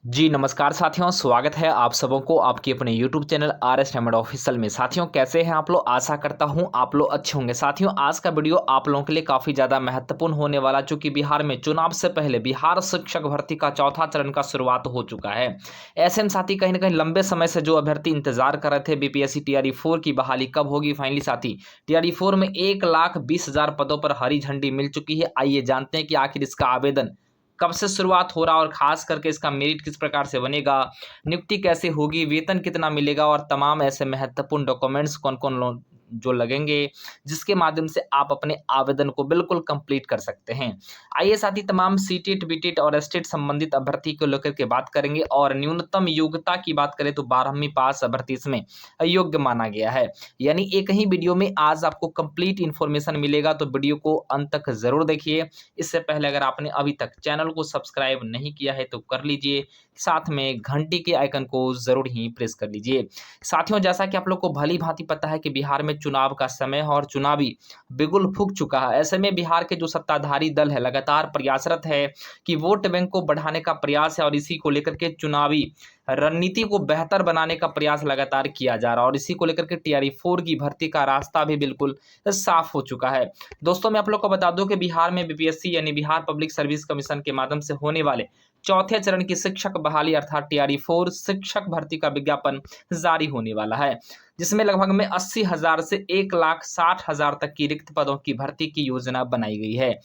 जी नमस्कार साथियों, स्वागत है आप सबों को आपके अपने YouTube channel RS diamond official में। साथियों कैसे हैं आप लोग? आशा करता हूं आप लोग अच्छे होंगे। साथियों आज का वीडियो आप लोगों के लिए काफ़ी ज़्यादा महत्वपूर्ण होने वाला, चूंकि बिहार में चुनाव से पहले बिहार शिक्षक भर्ती का चौथा चरण का शुरुआत हो चुका है। ऐसे में साथी कहीं ना कहीं लंबे समय से जो अभ्यर्थी इंतजार कर रहे थे BPSC TRE4 की बहाली कब होगी, फाइनली साथी TRE4 में 1,20,000 पदों पर हरी झंडी मिल चुकी है। आइए जानते हैं कि आखिर इसका आवेदन कब से शुरुआत हो रहा है और खास करके इसका मेरिट किस प्रकार से बनेगा, नियुक्ति कैसे होगी, वेतन कितना मिलेगा और तमाम ऐसे महत्वपूर्ण डॉक्यूमेंट्स कौन कौन जो लगेंगे जिसके माध्यम से आप अपने आवेदन को बिल्कुल कंप्लीट कर सकते हैं। आइए साथ ही तमाम सीटेट बीटेट और एस्टेट संबंधित अभ्यर्थी को लेकर के बात करेंगे और न्यूनतम योग्यता की बात करें तो 12वीं पास अभ्यर्थी इसमें अयोग्य माना गया है। यानी एक ही वीडियो में आज आपको कंप्लीट इन्फॉर्मेशन मिलेगा, तो वीडियो को अंत तक जरूर देखिए। इससे पहले अगर आपने अभी तक चैनल को सब्सक्राइब नहीं किया है तो कर लीजिए, साथ में घंटी के आइकन को जरूर ही प्रेस कर लीजिए। साथियों जैसा कि आप लोग को भली भांति पता है कि बिहार में चुनाव का समय है और चुनावी बिगुल फूंक चुका है। ऐसे में बिहार के जो सत्ताधारी दल है लगातार प्रयासरत है कि वोट बैंक को बढ़ाने का प्रयास है और इसी को लेकर के चुनावी रणनीति को बेहतर बनाने का प्रयास लगातार किया जा रहा है और इसी को लेकर के TRE4 की भर्ती का रास्ता भी बिल्कुल साफ हो चुका है। दोस्तों मैं आप लोग को बता दूं कि बिहार में BPSC यानी बिहार पब्लिक सर्विस कमीशन के माध्यम से होने वाले चौथे चरण की शिक्षक बहाली अर्थात TRE4 शिक्षक भर्ती का विज्ञापन जारी होने वाला है, जिसमें लगभग में 80,000 से 1,60,000 तक की रिक्त पदों की भर्ती की योजना बनाई गई है।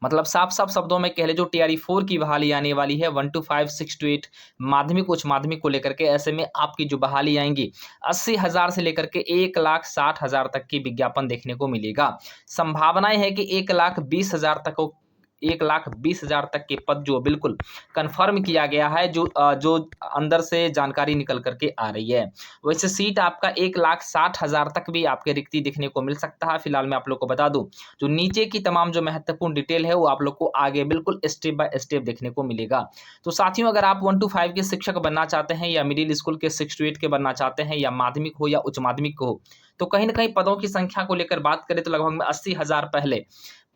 मतलब साफ साफ शब्दों में कह ले जो TRE4 की बहाली आने वाली है 1 to 5, 6 to 8 माध्यमिक उच्च माध्यमिक को लेकर के, ऐसे में आपकी जो बहाली आएंगी 80,000 से लेकर के 1,60,000 तक की विज्ञापन देखने को मिलेगा। संभावनाएं है कि 1,20,000 तक 1,20,000 तक के पद जो बिल्कुल कंफर्म किया गया है, जो अंदर से जानकारी निकल करके आ रही है। वैसे सीट आपका 1,60,000 तक भी आपके रिक्ति देखने को मिल सकता है। फिलहाल मैं आप लोग को बता दूं जो नीचे की तमाम जो महत्वपूर्ण डिटेल है वो आप लोग को आगे बिल्कुल स्टेप बाय स्टेप देखने को मिलेगा। तो साथियों अगर आप 1 to 5 के शिक्षक बनना चाहते हैं या मिडिल स्कूल के 6 to 8 के बनना चाहते हैं या माध्यमिक हो या उच्च माध्यमिक हो, तो कहीं ना कहीं पदों की संख्या को लेकर बात करें तो लगभग में 80,000 पहले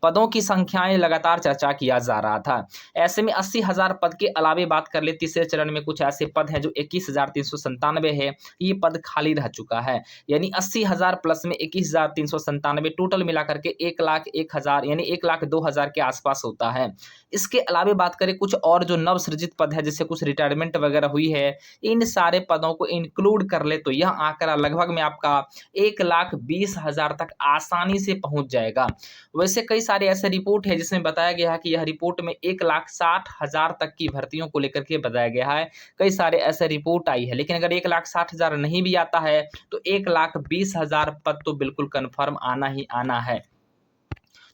पदों की संख्याएं लगातार चर्चा किया जा रहा था। ऐसे में 80,000 पद के अलावे बात कर ले तीसरे चरण में कुछ ऐसे पद हैं जो 21,397 है, ये पद खाली रह चुका है। यानी 80,000 प्लस में 21,397 टोटल मिलाकर के 1,01,000 यानी 1,02,000 के आसपास होता है। इसके अलावे बात करें कुछ और जो नव सृजित पद है जैसे कुछ रिटायरमेंट वगैरह हुई है, इन सारे पदों को इंक्लूड कर ले तो यह आंकड़ा लगभग में आपका 1,20,000 तक आसानी से पहुंच जाएगा। वैसे कई सारे ऐसे रिपोर्ट है जिसमें बताया गया है कि यह रिपोर्ट में 1,60,000 तक की भर्तियों को लेकर के बताया गया है। कई सारे ऐसे रिपोर्ट आई है, लेकिन अगर 1,60,000 नहीं भी आता है तो 1,20,000 पद तो बिल्कुल कंफर्म आना ही आना है।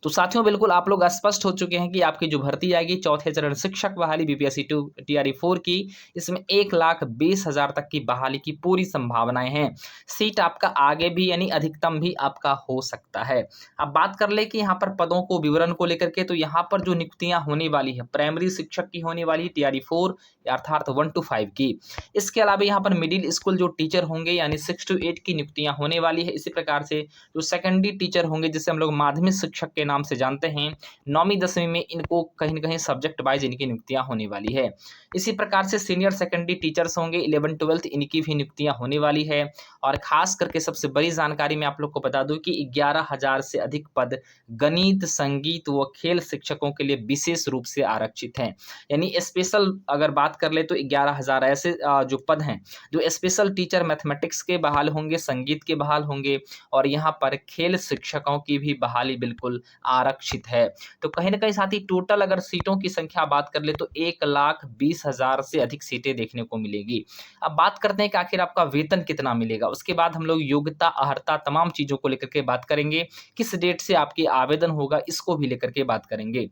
तो साथियों बिल्कुल आप लोग स्पष्ट हो चुके हैं कि आपकी जो भर्ती आएगी चौथे चरण शिक्षक बहाली BPSC TRE4 की, इसमें 1,20,000 तक की बहाली की पूरी संभावनाएं हैं। सीट आपका आगे भी यानी अधिकतम भी आपका हो सकता है। अब बात कर ले कि यहाँ पर पदों को विवरण को लेकर के, तो यहाँ पर जो नियुक्तियां होने वाली है प्राइमरी शिक्षक की होने वाली TRE4 अर्थात 1 to 5 की। इसके अलावा यहाँ पर मिडिल स्कूल जो टीचर होंगे यानी 6 to 8 की नियुक्तियां होने वाली है। इसी प्रकार से जो सेकेंडरी टीचर होंगे जिसे हम लोग माध्यमिक शिक्षक के नाम से जानते हैं, 9वीं 10वीं में इनको कहीं ना कहीं सब्जेक्ट वाइज इनकी नियुक्तियां होने वाली है। इसी प्रकार से सीनियर सेकेंडरी टीचर्स होंगे 11 12 इनकी भी नियुक्तियां होने वाली है। और खास करके सबसे बड़ी जानकारी मैं आप लोग को बता दूं कि 11,000 से अधिक पद गणित संगीत व खेल शिक्षकों के लिए विशेष रूप से आरक्षित हैं। यानी स्पेशल अगर बात कर ले तो 11,000 ऐसे जो पद हैं जो स्पेशल टीचर मैथमेटिक्स के बहाल होंगे, संगीत के बहाल होंगे और यहाँ पर खेल शिक्षकों की भी बहाली बिल्कुल आरक्षित है। तो कहीं ना कहीं साथ ही टोटल अगर सीटों की संख्या बात कर ले तो 1,20,000 से अधिक सीटें देखने को मिलेगी। अब बात करते हैं कि आखिर आपका वेतन कितना मिलेगा, उसके बाद हम लोग योग्यता अर्हता तमाम चीजों को लेकर के बात करेंगे, किस डेट से आपकी आवेदन होगा इसको भी लेकर के बात करेंगे।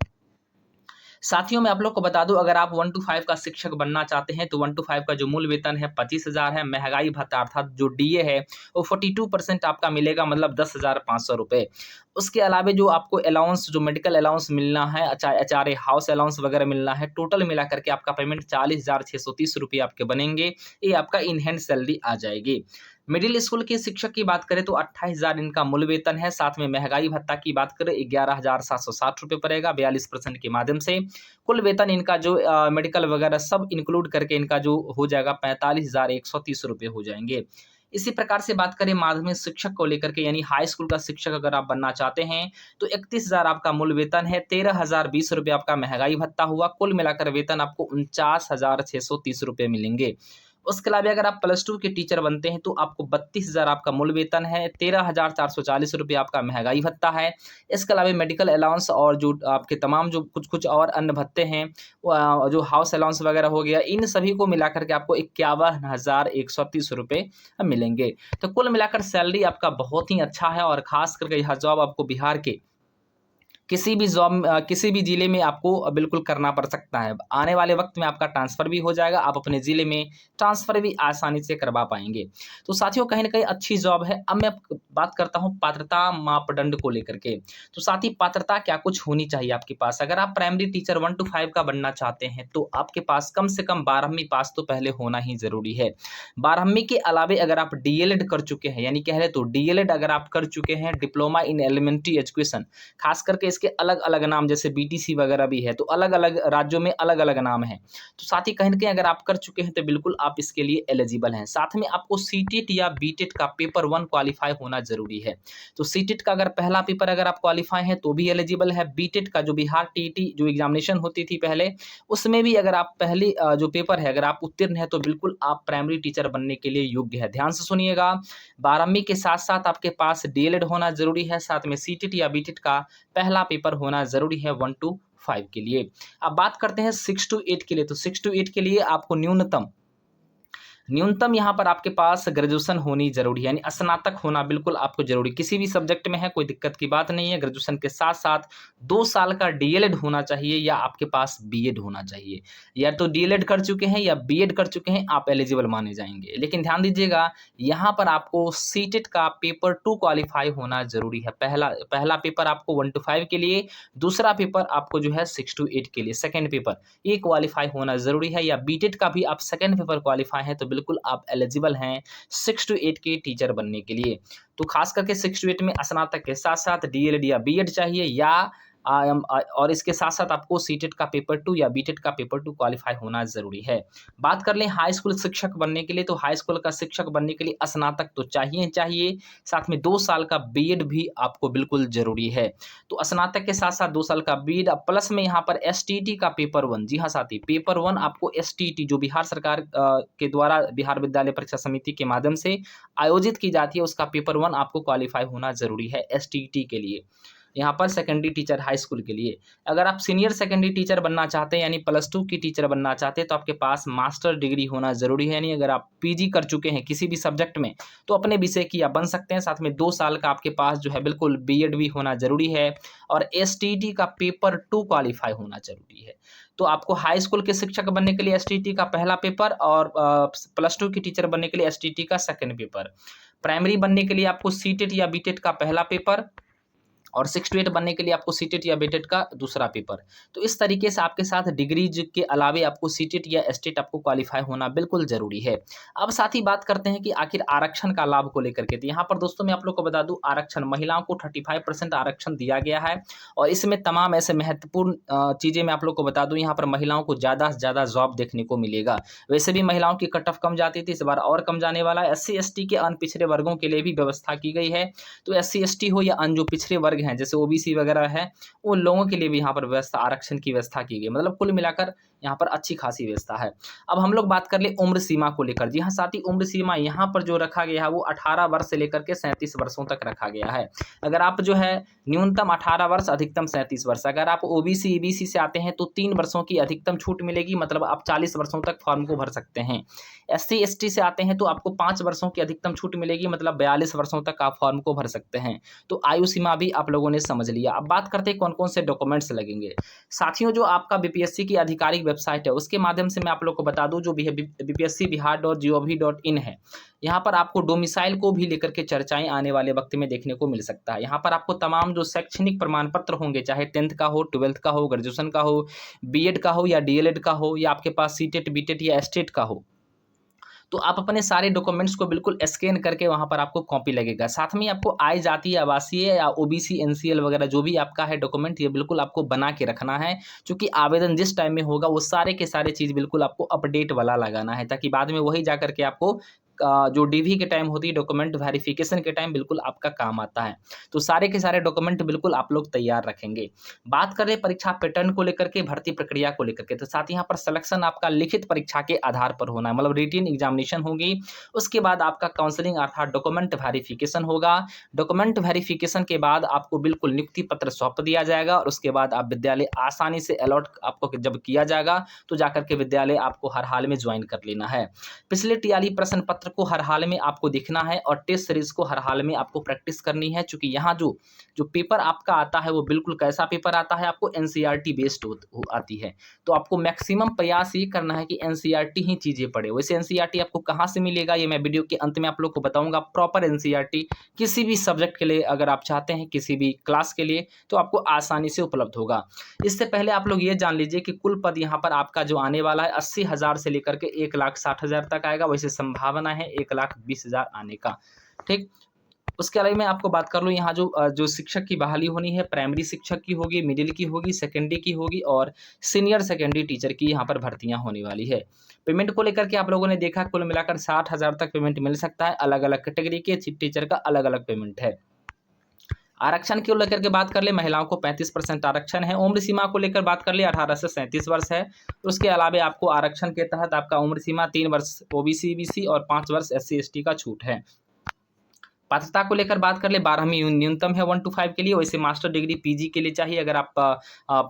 साथियों मैं आप लोग को बता दूं अगर आप 1 to 5 का शिक्षक बनना चाहते हैं तो 1 to 5 का जो मूल वेतन है 25,000 है। महंगाई भत्ता अर्थात जो DA है वो 42% आपका मिलेगा, मतलब 10,500 रुपये। उसके अलावा जो आपको अलाउंस जो मेडिकल अलाउंस मिलना है, HRA हाउस अलाउंस वगैरह मिलना है, टोटल मिला करके आपका पेमेंट 40,630 रुपये आपके बनेंगे। ये आपका इन हैंड सैलरी आ जाएगी। मिडिल स्कूल के शिक्षक की बात करें तो 28,000 इनका मूल वेतन है। साथ में महंगाई भत्ता की बात करें 11,760 रुपये पड़ेगा 42% के माध्यम से। कुल वेतन इनका जो मेडिकल वगैरह सब इंक्लूड करके इनका जो हो जाएगा 45,130 रुपये हो जाएंगे। इसी प्रकार से बात करें माध्यमिक शिक्षक को लेकर के, यानी हाई स्कूल का शिक्षक अगर आप बनना चाहते हैं तो 31,000 आपका मूल वेतन है, 13,020 रुपये आपका महंगाई भत्ता हुआ। कुल मिलाकर वेतन आपको 49,630 रुपये मिलेंगे। उसके अलावा अगर आप +2 के टीचर बनते हैं तो आपको 32,000 आपका मूल वेतन है, 13,440 रुपये आपका महंगाई भत्ता है। इसके अलावा मेडिकल अलाउंस और जो आपके तमाम जो कुछ और अन्य भत्ते हैं, जो हाउस अलाउंस वगैरह हो गया, इन सभी को मिलाकर के आपको 51,130 रुपये मिलेंगे। तो कुल मिलाकर सैलरी आपका बहुत ही अच्छा है और खास करके यह जॉब आपको बिहार के किसी भी ज़िले में आपको बिल्कुल करना पड़ सकता है। आने वाले वक्त में आपका ट्रांसफ़र भी हो जाएगा, आप अपने ज़िले में ट्रांसफ़र भी आसानी से करवा पाएँगे। तो साथियों कहीं न कहीं अच्छी जॉब है। अब मैं बात करता हूँ पात्रता मापदंड को लेकर के। तो साथ ही पात्रता क्या कुछ होनी चाहिए आपके पास? अगर आप प्राइमरी टीचर 1 to 5 का बनना चाहते हैं तो आपके पास कम से कम 12वीं पास तो पहले होना ही ज़रूरी है। 12वीं के अलावे अगर आप डीएलएड कर चुके हैं, यानी कह लें तो डीएलएड अगर आप कर चुके हैं, डिप्लोमा इन एलिमेंट्री एजुकेशन, खास करके इसके अलग-अलग नाम जैसे बीटीसी वगैरह भी है, तो अलग-अलग राज्यों में अलग-अलग नाम है। तो साथ ही कहीं न कहीं अगर आप कर चुके हैं तो बिल्कुल आप इसके लिए एलिजिबल हैं। साथ में आपको सीटेट या बीटेट का पेपर 1 क्वालीफाई होना ज़रूरी है। तो सीटेट का अगर पहला पेपर अगर आप क्वालीफाई हैं तो भी एलिजिबल है। बीटेट का जो बिहार टीईटी जो एग्ज़ामिनेशन होती थी पहले, उसमें भी अगर आप पहली जो पेपर है अगर आप उत्तीर्ण हैं तो बिल्कुल आप प्राइमरी टीचर बनने के लिए योग्य है। ध्यान से सुनिएगा, 12वीं के साथ-साथ आपके पास डीएलएड होना ज़रूरी है, साथ में सीटेट या बीटेट का पहला पेपर होना ज़रूरी है 1 to 5 के लिए। अब बात करते हैं 6 to 8 के लिए, तो 6 to 8 के लिए आपको न्यूनतम यहाँ पर आपके पास ग्रेजुएशन होनी ज़रूरी है, यानी स्नातक होना बिल्कुल आपको ज़रूरी, किसी भी सब्जेक्ट में है कोई दिक्कत की बात नहीं है। ग्रेजुएशन के साथ-साथ 2 साल का डीएलएड होना चाहिए या आपके पास बीएड होना चाहिए। या तो डीएलएड कर चुके हैं या बीएड कर चुके हैं, आप एलिजिबल माने जाएँगे। लेकिन ध्यान दीजिएगा, यहाँ पर आपको सीटेट का पेपर 2 क्वालीफाई होना ज़रूरी है। पहला पेपर आपको 1 to 5 के लिए, दूसरा पेपर आपको जो है 6 to 8 के लिए सेकंड पेपर, ये क्वालीफाई होना ज़रूरी है। या बीटेट का भी आप सेकंड पेपर क्वालीफाई हैं तो बिल्कुल आप एलिजिबल हैं 6 to 8 के टीचर बनने के लिए। तो खास करके 6 to 8 में स्नातक के साथ-साथ डीएलएड या बीएड चाहिए, या और इसके साथ-साथ आपको सीटेट का पेपर 2 या बीटेट का पेपर 2 क्वालीफाई होना ज़रूरी है। बात कर लें हाई स्कूल शिक्षक बनने के लिए, तो हाई स्कूल का शिक्षक बनने के लिए स्नातक तो चाहिए, साथ में 2 साल का बीएड भी आपको बिल्कुल ज़रूरी है। तो स्नातक के साथ-साथ 2 साल का बीएड, प्लस में यहाँ पर एसटीईटी का पेपर 1, जी हाँ साथी, पेपर 1 आपको एसटीईटी जो बिहार सरकार के द्वारा बिहार विद्यालय परीक्षा समिति के माध्यम से आयोजित की जाती है, उसका पेपर 1 आपको क्वालीफाई होना ज़रूरी है एसटीईटी के लिए। यहाँ पर सेकेंडरी टीचर हाई स्कूल के लिए। अगर आप सीनियर सेकेंडरी टीचर बनना चाहते हैं, यानी +2 की टीचर बनना चाहते हैं, तो आपके पास मास्टर डिग्री होना ज़रूरी है। यानी अगर आप पीजी कर चुके हैं किसी भी सब्जेक्ट में तो अपने विषय की आप बन सकते हैं। साथ में 2 साल का आपके पास जो है बिल्कुल बीएड भी होना ज़रूरी है, और एसटीईटी का पेपर 2 क्वालीफाई होना ज़रूरी है। तो आपको हाई स्कूल के शिक्षक बनने के लिए एसटीईटी का पहला पेपर, और +2 की टीचर बनने के लिए एसटीईटी का सेकंड पेपर। प्राइमरी बनने के लिए आपको सीटेट या बीटेट का पहला पेपर, और 6 to 8 बनने के लिए आपको सीटेट या बीटेट का दूसरा पेपर। तो इस तरीके से आपके साथ डिग्रीज के अलावे आपको सीटेट या एसटेट आपको क्वालीफाई होना बिल्कुल ज़रूरी है। अब साथ ही बात करते हैं कि आखिर आरक्षण का लाभ को लेकर के, तो यहाँ पर दोस्तों मैं आप लोग को बता दूं, आरक्षण महिलाओं को 35% आरक्षण दिया गया है, और इसमें तमाम ऐसे महत्वपूर्ण चीज़ें मैं आप लोग को बता दूँ। यहाँ पर महिलाओं को ज़्यादा से ज़्यादा जॉब देखने को मिलेगा। वैसे भी महिलाओं की कट ऑफ कम जाती थी, इस बार और कम जाने वाला है। SC ST के अन्य पिछड़े वर्गों के लिए भी व्यवस्था की गई है। तो SC ST हो या अन्य जो पिछड़े वर्ग हैं जैसे ओबीसी वगैरह है, उन लोगों के लिए भी यहाँ पर व्यवस्था, आरक्षण की व्यवस्था की गई। मतलब कुल मिलाकर यहाँ पर अच्छी खासी व्यवस्था है। अब हम लोग बात कर ले उम्र सीमा को लेकर। जी हाँ साथी, उम्र सीमा यहाँ पर जो रखा गया है वो 18 वर्ष से लेकर के 37 वर्षों तक रखा गया है। अगर आप जो है न्यूनतम 18 वर्ष, अधिकतम 37 वर्ष। अगर आप ओबीसी ईबीसी से आते हैं तो 3 वर्षों की अधिकतम छूट मिलेगी, मतलब आप 40 वर्षों तक फॉर्म को भर सकते हैं। SC ST से आते हैं तो आपको 5 वर्षों की अधिकतम छूट मिलेगी, मतलब 42 वर्षों तक आप फॉर्म को भर सकते हैं। तो आयु सीमा भी आप लोगों ने समझ लिया। अब बात करते हैं कौन कौन से डॉक्यूमेंट्स लगेंगे। साथियों, जो आपका बीपीएससी की आधिकारिक वेबसाइट है उसके माध्यम से मैं आप लोग को बता दूं, जो bpscbihar.gov.in है, यहाँ पर आपको डोमिसाइल को भी लेकर के चर्चाएं आने वाले वक्त में देखने को मिल सकता है। यहाँ पर आपको तमाम जो शैक्षणिक प्रमाण पत्र होंगे, चाहे 10th का हो, 12th का हो, ग्रेजुएशन का हो, बीएड का हो या डीएलएड का हो, या आपके पास सीटेट बीटेट या एस्टेट का हो, तो आप अपने सारे डॉक्यूमेंट्स को बिल्कुल स्कैन करके वहाँ पर आपको कॉपी लगेगा। साथ में आपको आय जाति आवासीय या ओबीसी एनसीएल वगैरह जो भी आपका है डॉक्यूमेंट, ये बिल्कुल आपको बना के रखना है, क्योंकि आवेदन जिस टाइम में होगा वो सारे के सारे चीज़ बिल्कुल आपको अपडेट वाला लगाना है, ताकि बाद में वही जा करके आपको जो डीवी के टाइम होती है डॉक्यूमेंट वेरिफिकेशन के टाइम बिल्कुल आपका काम आता है। तो सारे के सारे डॉक्यूमेंट बिल्कुल आप लोग तैयार रखेंगे। बात करें परीक्षा पैटर्न को लेकर के, भर्ती प्रक्रिया को लेकर के, तो साथ ही यहाँ पर सिलेक्शन आपका लिखित परीक्षा के आधार पर होना है, मतलब रिटन एग्जामिनेशन होगी। उसके बाद आपका काउंसलिंग अर्थात डॉक्यूमेंट वेरिफिकेशन होगा। डॉक्यूमेंट वेरिफिकेशन के बाद आपको बिल्कुल नियुक्ति पत्र सौंप दिया जाएगा और उसके बाद आप विद्यालय आसानी से अलॉट आपको जब किया जाएगा तो जाकर के विद्यालय आपको हर हाल में ज्वाइन कर लेना है। पिछले टीआरई प्रश्न पत्र को हर हाल में आपको देखना है और टेस्ट सीरीज को हर हाल में आपको प्रैक्टिस करनी है, क्योंकि यहाँ जो पेपर आपका आता है वो बिल्कुल कैसा पेपर आता है, आपको एनसीईआरटी बेस्ड आती है। तो आपको मैक्सिमम प्रयास ये करना है कि एनसीईआरटी ही चीज़ें पढ़े। वैसे एनसीईआरटी आपको कहाँ से मिलेगा ये मैं वीडियो के अंत में आप लोग को बताऊंगा। प्रॉपर एनसीईआरटी किसी भी सब्जेक्ट के लिए अगर आप चाहते हैं, किसी भी क्लास के लिए, तो आपको आसानी से उपलब्ध होगा। इससे पहले आप लोग ये जान लीजिए कि कुल पद यहाँ पर आपका जो आने वाला है 80,000 से लेकर के 1,60,000 तक आएगा। वैसे संभावना है 1,20,000 आने का। ठीक, उसके अलावा मैं आपको बात कर लूँ, यहाँ जो शिक्षक की बहाली होनी है, प्राइमरी शिक्षक की होगी, मिडिल की होगी, सेकेंडरी की होगी और सीनियर सेकेंडरी टीचर की यहाँ पर भर्तियाँ होने वाली है। पेमेंट को लेकर के आप लोगों ने देखा कुल मिलाकर 60,000 तक पेमेंट मिल सकता है। अलग अलग कैटेगरी के टीचर का अलग अलग पेमेंट है। आरक्षण को लेकर के बात कर ले, महिलाओं को 35% आरक्षण है। उम्र सीमा को लेकर बात कर ले, 18 से 37 वर्ष है। उसके अलावा आपको आरक्षण के तहत आपका उम्र सीमा 3 वर्ष ओबीसी बीसी और 5 वर्ष एससी एसटी का छूट है। पात्रता को लेकर बात कर ले, 12वीं न्यूनतम है 1 to 5 के लिए। वैसे मास्टर डिग्री पीजी के लिए चाहिए। अगर आप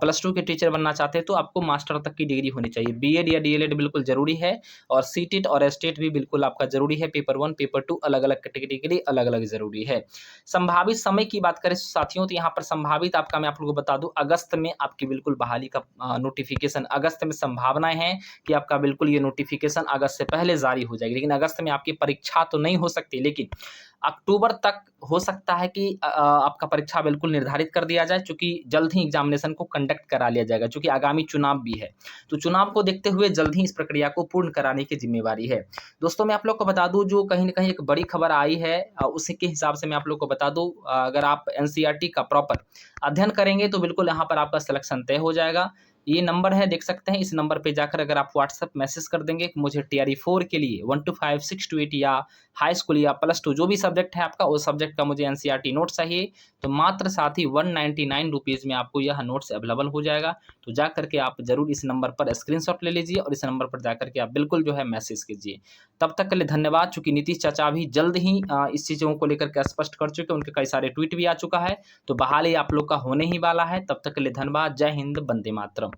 +2 के टीचर बनना चाहते हैं तो आपको मास्टर तक की डिग्री होनी चाहिए। बीएड या डीएलएड बिल्कुल जरूरी है और सीटेट और एस्टेट भी बिल्कुल आपका जरूरी है। पेपर 1 पेपर 2 अलग अलग कैटेगरी के लिए अलग अलग जरूरी है। संभावित समय की बात करें साथियों, तो यहाँ पर संभावित आपका मैं आप लोगों को बता दूं, अगस्त में आपकी बिल्कुल बहाली का नोटिफिकेशन, अगस्त में संभावनाएं हैं कि आपका बिल्कुल ये नोटिफिकेशन अगस्त से पहले जारी हो जाएगी। लेकिन अगस्त में आपकी परीक्षा तो नहीं हो सकती, लेकिन अक्टूबर तक हो सकता है कि आपका परीक्षा बिल्कुल निर्धारित कर दिया जाए, चूंकि जल्द ही एग्जामिनेशन को कंडक्ट करा लिया जाएगा, क्योंकि आगामी चुनाव भी है। तो चुनाव को देखते हुए जल्द ही इस प्रक्रिया को पूर्ण कराने की जिम्मेवारी है। दोस्तों मैं आप लोग को बता दूं, जो कहीं ना कहीं एक बड़ी खबर आई है उसी के हिसाब से मैं आप लोग को बता दूं, अगर आप एनसीईआरटी का प्रॉपर अध्ययन करेंगे तो बिल्कुल यहाँ पर आपका सिलेक्शन तय हो जाएगा। ये नंबर है, देख सकते हैं। इस नंबर पे जाकर अगर आप व्हाट्सएप मैसेज कर देंगे कि मुझे टीआरई 4 के लिए 1 to 5, 6 to 8 या हाई स्कूल या +2 जो भी सब्जेक्ट है आपका, उस सब्जेक्ट का मुझे एनसीईआरटी नोट चाहिए, तो मात्र साथ ही 199 रुपीज़ में आपको यह नोट्स अवेलेबल हो जाएगा। तो जा करके आप जरूर इस नंबर पर स्क्रीनशॉट ले लीजिए और इस नंबर पर जाकर के आप बिल्कुल जो है मैसेज कीजिए। तब तक के लिए धन्यवाद। चूंकि नीतीश चाचा भी जल्द ही इस चीज़ों को लेकर के स्पष्ट कर चुके हैं, उनके कई सारे ट्वीट भी आ चुका है, तो बहाली आप लोग का होने ही वाला है। तब तक के लिए धन्यवाद। जय हिंद, वंदे मातरम।